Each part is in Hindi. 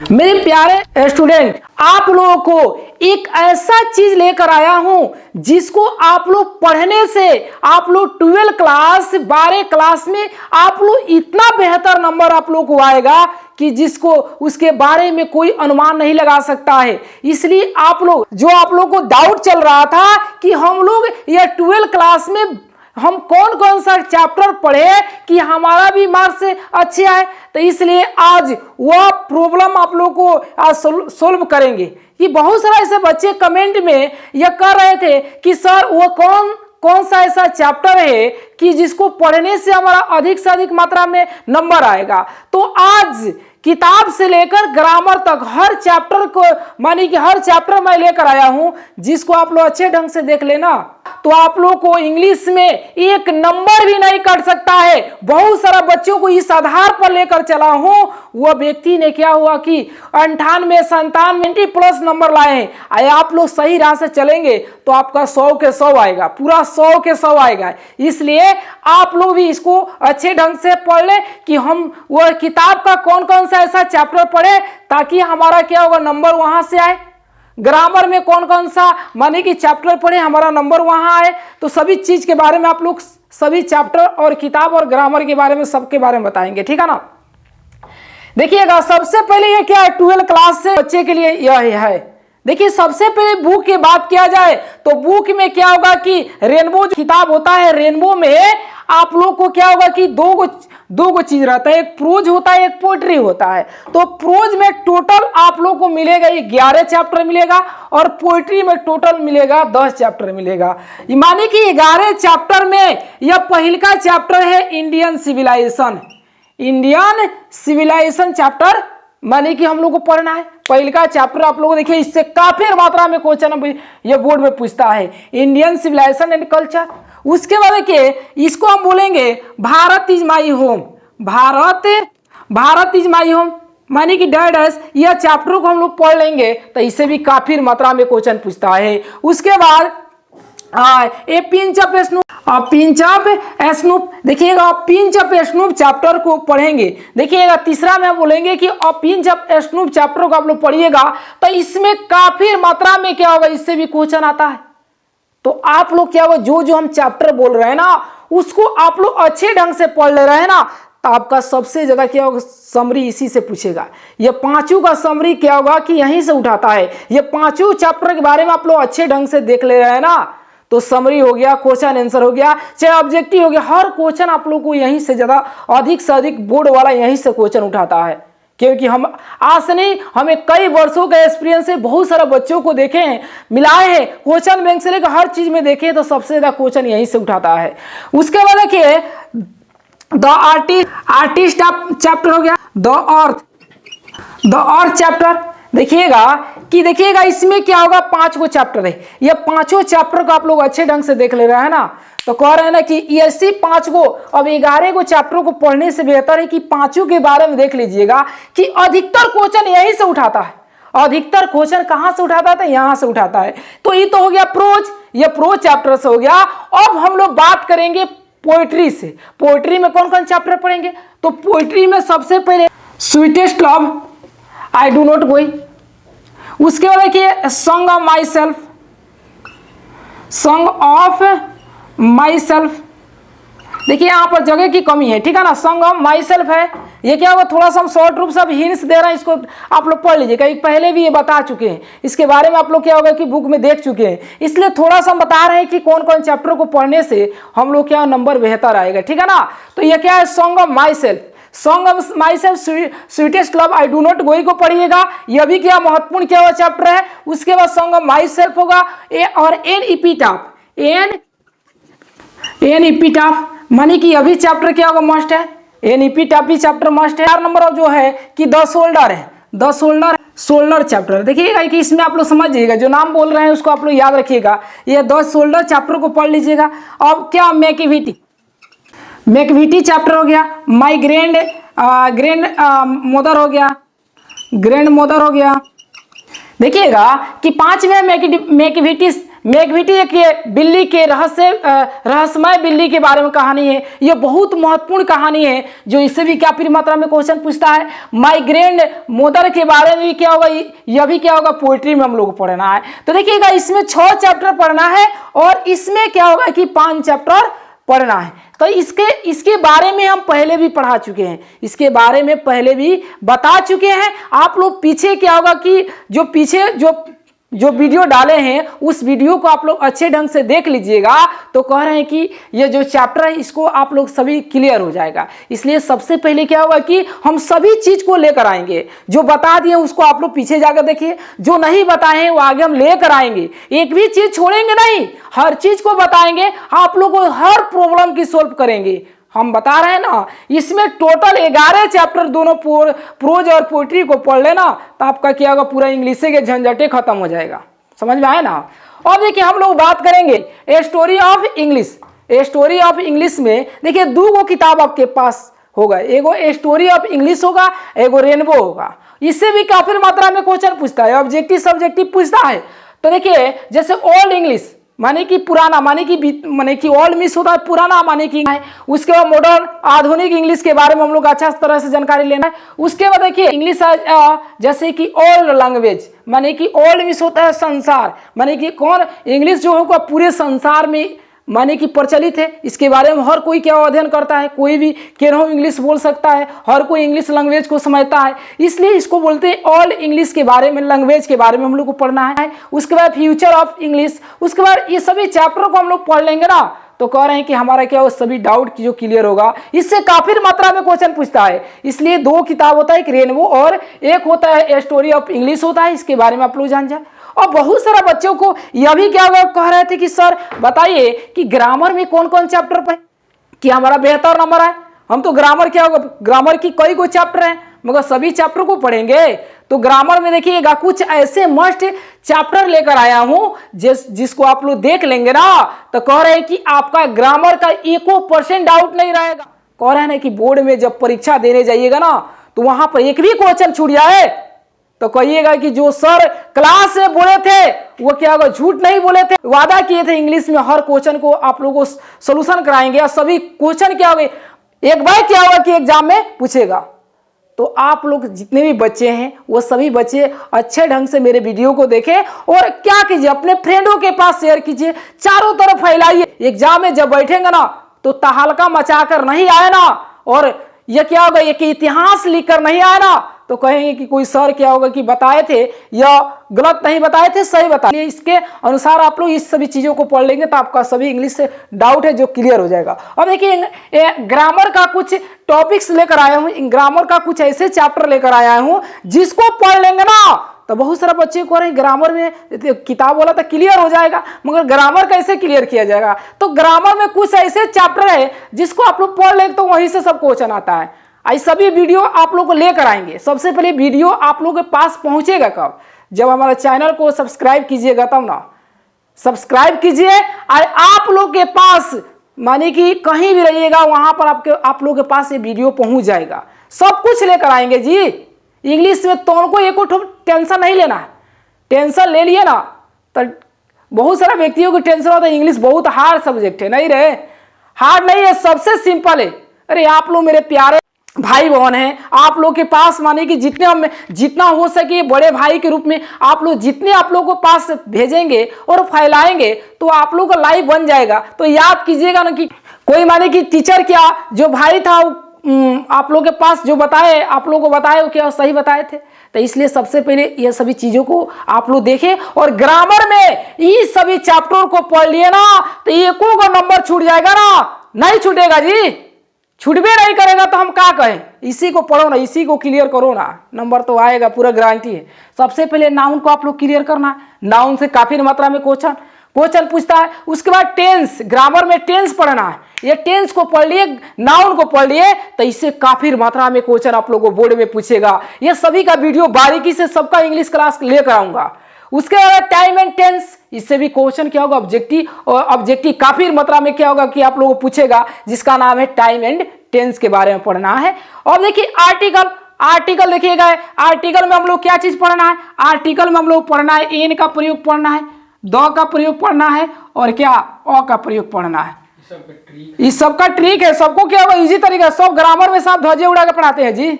मेरे प्यारे स्टूडेंट, आप लोगों को एक ऐसा चीज लेकर आया हूं जिसको आप लोग पढ़ने से आप लोग 12 क्लास 12 क्लास में आप लोग इतना बेहतर नंबर आप लोग को आएगा कि जिसको उसके बारे में कोई अनुमान नहीं लगा सकता है। इसलिए आप लोग को डाउट चल रहा था कि हम लोग ये 12 क्लास में हम कौन कौन सा चैप्टर पढ़े कि हमारा भी मार्क्स अच्छे आए, तो इसलिए आज वह प्रॉब्लम आप लोग को आज सोल्व करेंगे। कि बहुत सारे ऐसे बच्चे कमेंट में यह कर रहे थे कि सर वो कौन सा ऐसा चैप्टर है कि जिसको पढ़ने से हमारा अधिक से अधिक मात्रा में नंबर आएगा। तो आज किताब से लेकर ग्रामर तक हर चैप्टर को मानी कि हर चैप्टर मैं लेकर आया हूं जिसको आप लोग अच्छे ढंग से देख लेना तो आप लोग को इंग्लिश में एक नंबर भी नहीं कट सकता है। बहुत सारा बच्चों को इस आधार पर लेकर चला हूं, वह व्यक्ति ने क्या हुआ कि 98 97 प्लस नंबर लाए हैं। आप लोग सही राह से चलेंगे तो आपका 100 के 100 आएगा, पूरा 100 के 100 आएगा। इसलिए आप लोग भी इसको अच्छे ढंग से पढ़ ले कि हम वह किताब का कौन कौन सा ऐसा चैप्टर पढ़े ताकि हमारा क्या होगा नंबर वहां से आए। ग्रामर में कौन कौन सा माने कि चैप्टर पढ़े हमारा नंबर वहां आए। तो सभी चीज के बारे में आप लोग सभी चैप्टर और किताब और ग्रामर के बारे में सबके बारे में बताएंगे, ठीक है ना। देखिएगा सबसे पहले ये क्या है 12 क्लास से बच्चे के लिए यह है। देखिए सबसे पहले बुक की बात किया जाए तो बुक में क्या होगा कि रेनबो किताब होता है। रेनबो में आप लोग को क्या होगा कि दो गो चीज रहता है, एक प्रोज होता है एक पोएट्री होता है। तो प्रोज में टोटल आप लोग को मिलेगा 11 चैप्टर मिलेगा और पोएट्री में टोटल मिलेगा 10 चैप्टर मिलेगा। माने कि 11 चैप्टर में यह पहला का चैप्टर है इंडियन सिविलाइजेशन चैप्टर माने कि हम लोग को पढ़ना है। पहले का चैप्टर आप लोग देखिए इससे काफी मात्रा में क्वेश्चन ये बोर्ड में पूछता है, इंडियन सिविलाइजेशन एंड कल्चर। उसके बाद देखिए इसको हम बोलेंगे Bharat is my home. Bharat is my home माने कि डैश यह चैप्टर को हम लोग पढ़ लेंगे तो इससे भी काफी मात्रा में क्वेश्चन पूछता है। उसके बाद ए पिंच ऑफ स्नूप देखिएगा, पिंच ऑफ स्नूप चैप्टर को पढ़ेंगे। देखिएगा तीसरा में बोलेंगे कि पिंच ऑफ स्नूप चैप्टर को आप लोग पढ़िएगा तो इसमें काफी मात्रा में क्या होगा इससे भी क्वेश्चन आता है। तो आप लोग क्या होगा जो हम चैप्टर बोल रहे हैं ना उसको आप लोग अच्छे ढंग से पढ़ ले रहे हैं ना तो आपका सबसे ज्यादा क्या होगा समरी इसी से पूछेगा। ये पांचों का समरी क्या होगा कि यहीं से उठाता है। ये पांचों चैप्टर के बारे में आप लोग अच्छे ढंग से देख ले रहे हैं ना तो समरी हो गया, क्वेश्चन आंसर हो गया, चाहे ऑब्जेक्टिव हो गया, हर क्वेश्चन आप लोग को यहीं से ज्यादा अधिक से अधिक बोर्ड वाला यहीं से क्वेश्चन उठाता है। क्योंकि हम आज से नहीं हमें कई वर्षों का एक्सपीरियंस है, बहुत सारे बच्चों को देखे हैं, मिलाए हैं, क्वेश्चन बैंक से लेकर हर चीज में देखे तो सबसे ज्यादा क्वेश्चन यहीं से उठाता है। उसके बाद देखिए द आर्टिस्ट चैप्टर हो गया, द अर्थ चैप्टर। देखिएगा इसमें क्या होगा 5 गो चैप्टर है। ये पांचों चैप्टर को आप लोग अच्छे ढंग से देख ले रहे हैं ना तो कह रहे हैं ना कि ऐसी 5 गो अब 11 गो चैप्टर को पढ़ने से बेहतर है कि पांचों के बारे में देख लीजिएगा कि अधिकतर क्वेश्चन यहीं से उठाता है। अधिकतर क्वेश्चन कहां से उठाता है यहां से उठाता है। तो ये तो हो गया प्रोज, ये प्रोज चैप्टर से हो गया। अब हम लोग बात करेंगे पोएट्री से। पोएट्री में कौन कौन चैप्टर पढ़ेंगे तो पोएट्री में सबसे पहले sweetest love I do not गोई। उसके बाद देखिए सॉन्ग ऑफ माई सेल्फ। देखिए यहां पर जगह की कमी है, ठीक है ना। सॉन्ग ऑफ माई सेल्फ है, ये क्या होगा थोड़ा सा हम शॉर्ट रूप से हिंट्स दे रहे हैं, इसको आप लोग पढ़ लीजिएगा। पहले भी ये बता चुके हैं, इसके बारे में आप लोग क्या होगा कि बुक में देख चुके हैं, इसलिए थोड़ा सा हम बता रहे हैं कि कौन कौन चैप्टर को पढ़ने से हम लोग क्या नंबर बेहतर आएगा, ठीक है ना। तो ये क्या है song of my self sweetest love I do not गोई को पढ़िएगा। यह भी क्या महत्वपूर्ण क्या हुआ चैप्टर है। उसके बाद सॉन्ग ऑफ माई सेल्फ होगा और एन इपिटाफ मानी कि अभी चैप्टर क्या होगा मस्ट है, एन इपिटाफ भी चैप्टर मस्ट है। 4 नंबर जो है कि द सोल्डर है, द सोल्डर चैप्टर। देखिएगा कि इसमें आप लोग समझिएगा जो नाम बोल रहे हैं उसको आप लोग याद रखिएगा। ये द सोल्डर चैप्टर को पढ़ लीजिएगा। अब क्या मैकविटी चैप्टर हो गया, माई ग्रैंड मदर हो गया। देखिएगा कि 5वें मैकविटी एक ये बिल्ली के रहस्यमय बिल्ली के बारे में कहानी है। ये बहुत महत्वपूर्ण कहानी है जो इससे भी काफी मात्रा में क्वेश्चन पूछता है। माइग्रेंट मदर के बारे में भी क्या होगा, यह भी क्या होगा, पोइट्री में हम लोग को पढ़ना है। तो देखिएगा इसमें 6 चैप्टर पढ़ना है और इसमें क्या होगा कि 5 चैप्टर पढ़ना है। तो इसके बारे में हम पहले भी पढ़ा चुके हैं, इसके बारे में पहले भी बता चुके हैं। आप लोग पीछे क्या होगा कि जो पीछे जो वीडियो डाले हैं उस वीडियो को आप लोग अच्छे ढंग से देख लीजिएगा तो कह रहे हैं कि ये जो चैप्टर है इसको आप लोग सभी क्लियर हो जाएगा। इसलिए सबसे पहले क्या होगा कि हम सभी चीज को लेकर आएंगे, जो बता दिए उसको आप लोग पीछे जाकर देखिए, जो नहीं बताए हैं वो आगे हम लेकर आएंगे, एक भी चीज छोड़ेंगे नहीं, हर चीज को बताएंगे, आप लोग को हर प्रॉब्लम की सॉल्व करेंगे। हम बता रहे हैं ना, इसमें टोटल 11 चैप्टर दोनों प्रोज और पोइट्री को पढ़ लेना तो आपका क्या होगा, पूरा इंग्लिश के झंझटे खत्म हो जाएगा। समझ में आए ना। और देखिए हम लोग बात करेंगे a story of English. A story of English में देखिए 2 किताब आपके पास होगा, एगो ए स्टोरी ऑफ इंग्लिश होगा, एगो रेनबो होगा। इससे भी काफी मात्रा में क्वेश्चन पूछता है, ऑब्जेक्टिव सब्जेक्टिव पूछता है। तो देखिए जैसे ओल्ड इंग्लिश माने कि पुराना, माने कि ओल्ड मिस होता है पुराना, माने कि है। उसके बाद मॉडर्न आधुनिक इंग्लिश के बारे में हम लोग अच्छा तरह से जानकारी लेना है। उसके बाद देखिए इंग्लिश जैसे कि ओल्ड लैंग्वेज, माने कि ओल्ड मिस होता है संसार, माने कि कौन इंग्लिश जो होगा पूरे संसार में माने कि प्रचलित है। इसके बारे में हर कोई क्या अध्ययन करता है, कोई भी केनो इंग्लिश बोल सकता है, हर कोई इंग्लिश लैंग्वेज को समझता है, इसलिए इसको बोलते हैं ओल्ड इंग्लिश के बारे में, लैंग्वेज के बारे में हम लोग को पढ़ना है। उसके बाद फ्यूचर ऑफ इंग्लिश, उसके बाद ये सभी चैप्टर को हम लोग पढ़ लेंगे ना तो कह रहे हैं कि हमारा क्या वो सभी डाउट की जो क्लियर होगा। इससे काफी मात्रा में क्वेश्चन पूछता है, इसलिए 2 किताब होता है, एक रेनबो और एक होता है ए स्टोरी ऑफ इंग्लिश होता है। इसके बारे में आप लोग जान जाए। और बहुत सारा बच्चों को यह भी क्या कह रहे थे कि सर बताइए कि ग्रामर में कौन कौन चैप्टर पढ़े कि हमारा बेहतर नंबर है। हम तो ग्रामर क्या होगा, ग्रामर की कई को चैप्टर हैं मगर सभी चैप्टर को पढ़ेंगे। तो ग्रामर में देखिएगा कुछ ऐसे मस्ट चैप्टर लेकर आया हूं जिसको आप लोग देख लेंगे ना तो कह रहे हैं कि आपका ग्रामर का 1% डाउट नहीं रहेगा। कह रहे हैं ना कि बोर्ड में जब परीक्षा देने जाइएगा ना तो वहां पर एक भी क्वेश्चन छूट जाए तो कहिएगा कि जो सर क्लास में बोले थे वो क्या होगा, झूठ नहीं बोले थे, वादा किए थे इंग्लिश में हर क्वेश्चन को आप लोगों को सोल्यूशन कराएंगे और सभी क्वेश्चन क्या होंगे एक बार क्या होगा कि एग्जाम में पूछेगा। तो आप लोग जितने भी बच्चे हैं वो सभी बच्चे अच्छे ढंग से मेरे वीडियो को देखें और क्या कीजिए, अपने फ्रेंडों के पास शेयर कीजिए, चारों तरफ फैलाइए। एग्जाम में जब बैठेंगे ना तो तहलका मचाकर नहीं आए ना और यह क्या होगा, एक इतिहास लिखकर नहीं आए ना तो कहेंगे कि कोई सर क्या होगा कि बताए थे या गलत नहीं बताए थे, सही बताए। इसके अनुसार आप लोग इस सभी चीजों को पढ़ लेंगे तो आपका सभी इंग्लिश से डाउट है जो क्लियर हो जाएगा। अब देखिए ग्रामर का कुछ टॉपिक्स लेकर आया हूं, ग्रामर का कुछ ऐसे चैप्टर लेकर आया हूं जिसको पढ़ लेंगे ना तो बहुत सारा बच्चे को रहे ग्रामर में किताब वाला तो क्लियर हो जाएगा मगर ग्रामर कैसे क्लियर किया जाएगा। तो ग्रामर में कुछ ऐसे चैप्टर है जिसको आप लोग पढ़ लेंगे तो वहीं से सब क्वेश्चन आता है। आई सभी वीडियो आप लोग को लेकर आएंगे। सबसे पहले वीडियो आप लोगों के पास पहुंचेगा कब, जब हमारे चैनल को सब्सक्राइब कीजिएगा तब ना। सब्सक्राइब कीजिए और आप लोग के पास माने कि कहीं भी रहिएगा वहां पर आप लोग के पास ये वीडियो पहुंच जाएगा। सब कुछ लेकर आएंगे जी। इंग्लिश में तो उनको एक टेंशन नहीं लेना है, टेंशन ले लिए ना तो बहुत सारा व्यक्तियों को टेंशन होता है इंग्लिश बहुत हार्ड सब्जेक्ट है। नहीं रहे, हार्ड नहीं है, सबसे सिंपल है। अरे आप लोग मेरे प्यारे भाई बहन हैं, आप लोग के पास माने कि जितना हो सके बड़े भाई के रूप में आप लोग जितने आप लोगों के पास भेजेंगे और फैलाएंगे तो आप लोगों का लाइफ बन जाएगा। तो याद कीजिएगा ना कि कोई माने कि टीचर क्या जो भाई था आप लोगों के पास जो बताए आप लोगों को बताए वो क्या सही बताए थे। तो इसलिए सबसे पहले ये सभी चीजों को आप लोग देखें और ग्रामर में ये सभी चैप्टर को पढ़ लिए ना तो एको का नंबर छूट जाएगा ना, नहीं छूटेगा जी, छूटबे नहीं करेगा तो हम क्या कहें। इसी को पढ़ो ना, इसी को क्लियर करो ना, नंबर तो आएगा, पूरा गारंटी है। सबसे पहले नाउन को आप लोग क्लियर करना है। नाउन से काफी मात्रा में क्वेश्चन पूछता है। उसके बाद टेंस, ग्रामर में टेंस पढ़ना है। ये टेंस को पढ़ लिए, नाउन को पढ़ लिए तो इससे काफी मात्रा में क्वेश्चन आप लोगों को बोर्ड में पूछेगा। ये सभी का वीडियो बारीकी से सबका इंग्लिश क्लास लेकर आऊंगा। उसके बाद टाइम एंड टेंस, इससे भी क्वेश्चन क्या होगा ऑब्जेक्टिव, और ऑब्जेक्टिव काफी मात्रा में क्या होगा कि आप लोगों को पूछेगा जिसका नाम है टाइम एंड टेंस के बारे में पढ़ना है। और देखिए आर्टिकल देखिएगा, आर्टिकल में हम लोग क्या चीज पढ़ना है, आर्टिकल में हम लोग पढ़ना है एन का प्रयोग पढ़ना है। द का प्रयोग पढ़ना है और क्या अ का प्रयोग पढ़ना है। इस सबका ट्रिक है, सबको क्या होगा इजी तरीका, सब ग्रामर में सब ध्वजे उड़ा के पढ़ाते हैं जी,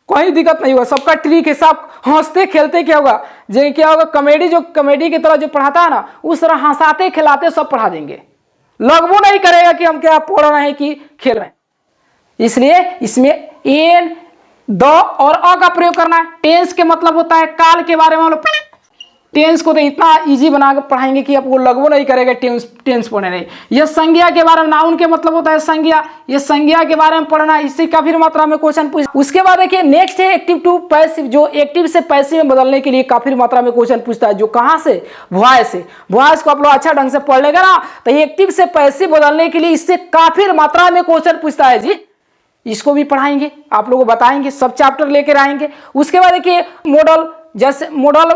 कोई दिक्कत नहीं होगा, सबका ट्रिक है, सब हंसते खेलते क्या होगा, जो क्या होगा कॉमेडी, जो कॉमेडी की तरह जो पढ़ाता है ना उस तरह हंसाते खिलाते सब पढ़ा देंगे, लगभग नहीं करेगा कि हम क्या पढ़ रहे हैं कि खेल रहे हैं। इसलिए इसमें एन द और अ का प्रयोग करना है। टेंस के मतलब होता है काल के बारे में, टेंस को तो इतना इजी बना कर पढ़ाएंगे कि आपको लगभग नहीं करेगा टेंस पढ़ने नहीं। यह संज्ञा के बारे में, नाउन के मतलब होता है संज्ञा, ये संज्ञा के बारे में पढ़ना, इससे काफी मात्रा में क्वेश्चन पूछ। उसके बाद देखिए नेक्स्ट है एक्टिव टू पैसिव, जो एक्टिव से पैसिव में बदलने के लिए काफी मात्रा में क्वेश्चन पूछता है, जो कहाँ से, वॉइस से। वॉइस को आप लोग अच्छा ढंग से पढ़ लेगा ना तो एक्टिव से पैसिव बदलने के लिए इससे काफी मात्रा में क्वेश्चन पूछता है जी, इसको भी पढ़ाएंगे, आप लोगों को बताएंगे, सब चैप्टर लेकर आएंगे। उसके बाद देखिए मॉडल, जैसे मॉडल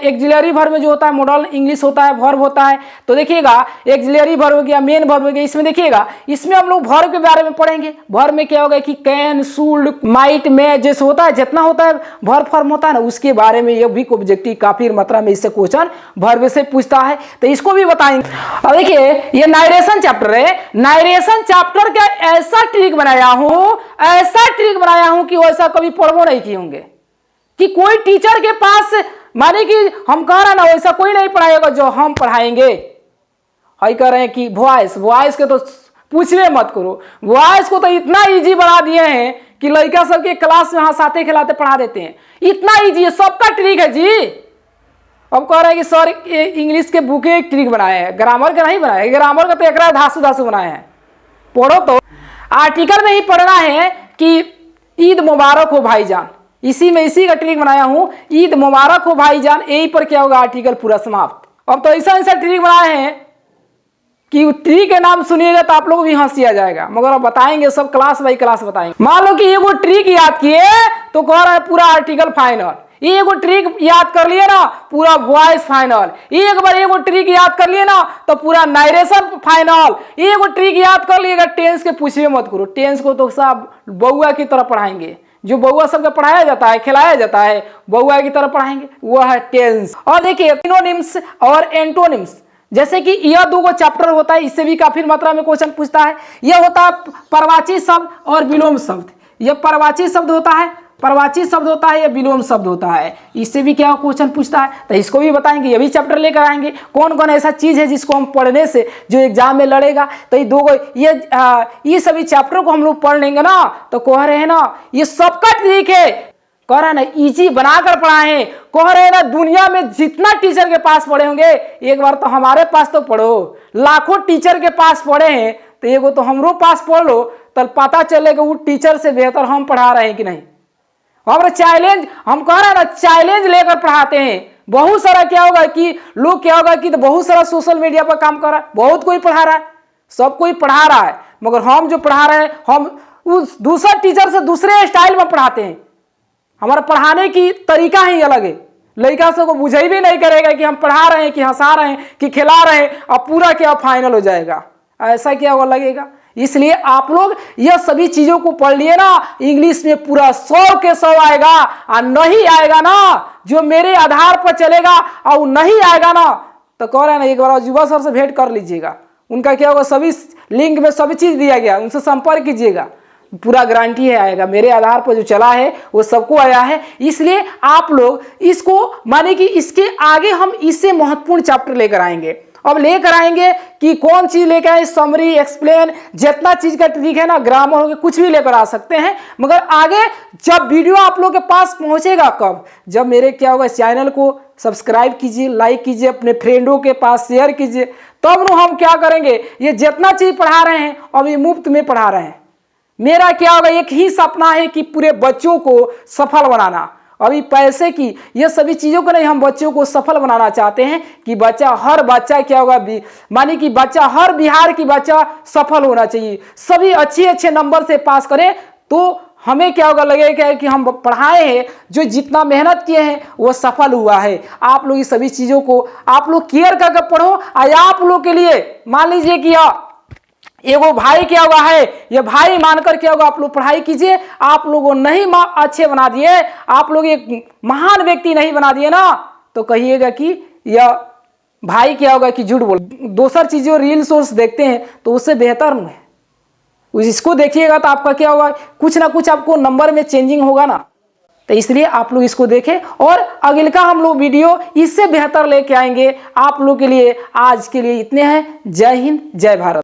एक्सिलरी वर्ब में जो होता है, मॉडल इंग्लिश होता है, वर्ब होता है, तो देखिएगा एक्सिलरी वर्ब हो गया, मेन वर्ब हो गया, इसमें देखिएगा इसमें हम लोग वर्ब के बारे में पढ़ेंगे। वर्ब में क्या होगा कि कैन, शुड, माइट, में जैसे होता है, जितना होता है वर्ब फॉर्म होता है ना उसके बारे में यह भी ऑब्जेक्टिव काफी मात्रा में इससे क्वेश्चन वर्ब से पूछता है, तो इसको भी बताएंगे। अब देखिए ये नारेशन चैप्टर है, नारेशन चैप्टर का ऐसा ट्रिक बनाया हूं कि वैसा कभी पढ़ो नहीं किए होंगे कि कोई टीचर के पास, माने कि हम कह रहे हैं ना वैसा कोई नहीं पढ़ाएगा जो हम पढ़ाएंगे। हम कह रहे हैं कि वॉइस के तो पूछवे मत करो, वॉइस को तो इतना इजी बना दिए हैं कि लड़का सबके क्लास में हंसाते खिलाते पढ़ा देते हैं, इतना इजी है, सबका ट्रिक है जी। अब कह रहे हैं कि सर इंग्लिश के बुक एक ट्रिक बनाए हैं, ग्रामर का नहीं बनाया, ग्रामर का तो एक धासु बनाए हैं। पढ़ो तो आर्टिकल में ही पढ़ना है कि ईद मुबारक हो भाईजान, इसी का ट्रिक बनाया हूं, ईद मुबारक हो भाईजान, यही पर क्या होगा आर्टिकल पूरा समाप्त। अब तो ऐसा ट्रिक बनाए हैं कि ट्रिक के नाम सुनिएगा तो आप लोग भी हंसी आ जाएगा, मगर अब बताएंगे सब क्लास बाई क्लास बताएंगे। मान लो कि एगो ट्रिक याद किए तो कह रहा है पूरा आर्टिकल फाइनल, एगो ट्रिक याद कर लिए ना पूरा वॉइस फाइनल, एक बार एगो ट्रिक याद कर लिए ना तो पूरा नारेशन फाइनल, एगो ट्रिक याद कर लिएगा। टेंस के पूछिए मत करो, टेंस को तो सब बउआ की तरह पढ़ाएंगे, जो बउआ सबका पढ़ाया जाता है, खिलाया जाता है, बउआ की तरह पढ़ाएंगे, वह है टेंस। और देखिए सिनोनिम्स और एंटोनिम्स, जैसे कि यह दो चैप्टर होता है, इससे भी काफी मात्रा में क्वेश्चन पूछता है। यह होता है परवाची शब्द और विलोम शब्द, यह परवाची शब्द होता है, या विलोम शब्द होता है, इससे भी क्या क्वेश्चन पूछता है, तो इसको भी बताएंगे, ये भी चैप्टर लेकर आएंगे। कौन कौन ऐसा चीज है जिसको हम पढ़ने से जो एग्जाम में लड़ेगा, तो ये दो ये सभी चैप्टर को हम लोग पढ़ लेंगे ना तो कह रहे हैं ना ये सबका ट्रिक है, कह रहे हैं ना इजी बनाकर पढ़ाएं, कह रहे हैं ना दुनिया में जितना टीचर के पास पढ़े होंगे एक बार तो हमारे पास तो पढ़ो, लाखों टीचर के पास पढ़े हैं तो एगो तो हमरो पास पढ़ लो, तो पता चलेगा वो टीचर से बेहतर हम पढ़ा रहे हैं कि नहीं। हमारा चैलेंज, हम कह रहे हैं ना चैलेंज लेकर पढ़ाते हैं। बहुत सारा क्या होगा कि लोग क्या होगा कि तो बहुत सारा सोशल मीडिया पर काम कर रहा है, बहुत कोई पढ़ा रहा है, सब कोई पढ़ा रहा है, मगर हम जो पढ़ा रहे हैं हम उस दूसरा टीचर से दूसरे स्टाइल में पढ़ाते हैं। हमारा पढ़ाने की तरीका ही अलग है, लड़का सबको बुझाई भी नहीं करेगा कि हम पढ़ा रहे हैं कि हंसा रहे हैं कि खिला रहे हैं, और पूरा क्या फाइनल हो जाएगा, ऐसा क्या वो लगेगा। इसलिए आप लोग यह सभी चीजों को पढ़ लिए ना, इंग्लिश में पूरा 100 के 100 आएगा, और नहीं आएगा ना जो मेरे आधार पर चलेगा और नहीं आएगा ना तो कह रहे हैं ना एक बार युवा सर से भेंट कर लीजिएगा, उनका क्या होगा सभी लिंक में सभी चीज दिया गया, उनसे संपर्क कीजिएगा, पूरा गारंटी है आएगा, मेरे आधार पर जो चला है वो सबको आया है। इसलिए आप लोग इसको माने कि इसके आगे हम इससे महत्वपूर्ण चैप्टर लेकर आएंगे। अब लेकर आएंगे कि कौन चीज लेकर आए, समरी, एक्सप्लेन, जितना चीज का ट्रिक है ना, ग्रामर हो गया, कुछ भी लेकर आ सकते हैं, मगर आगे जब वीडियो आप लोग के पास पहुंचेगा, कब, जब मेरे क्या होगा चैनल को सब्सक्राइब कीजिए, लाइक कीजिए, अपने फ्रेंडों के पास शेयर कीजिए, तब तो हम क्या करेंगे, ये जितना चीज पढ़ा रहे हैं अब ये मुफ्त में पढ़ा रहे हैं। मेरा क्या होगा एक ही सपना है कि पूरे बच्चों को सफल बनाना, अभी पैसे की ये सभी चीजों को नहीं, हम बच्चों को सफल बनाना चाहते हैं कि बच्चा, हर बच्चा क्या होगा, मानी कि बच्चा, हर बिहार की बच्चा सफल होना चाहिए, सभी अच्छे नंबर से पास करें, तो हमें क्या होगा लगेगा कि हम पढ़ाए हैं, जो जितना मेहनत किए हैं वो सफल हुआ है। आप लोग इस सभी चीजों को आप लोग केयर करके पढ़ो, और आप लोग के लिए मान लीजिए कि एगो भाई क्या हुआ है, ये भाई मानकर क्या होगा आप लोग पढ़ाई कीजिए, आप लोगों नहीं अच्छे बना दिए, आप लोग एक महान व्यक्ति नहीं बना दिए ना, तो कहिएगा कि यह भाई क्या होगा कि झूठ बोल, दूसर चीज़ों रील सोर्स देखते हैं तो उससे बेहतर है इसको देखिएगा तो आपका क्या होगा, कुछ ना कुछ आपको नंबर में चेंजिंग होगा ना। तो इसलिए आप लोग इसको देखें और अगले का हम लोग वीडियो इससे बेहतर लेके आएंगे आप लोग के लिए। आज के लिए इतने हैं। जय हिंद, जय भारत।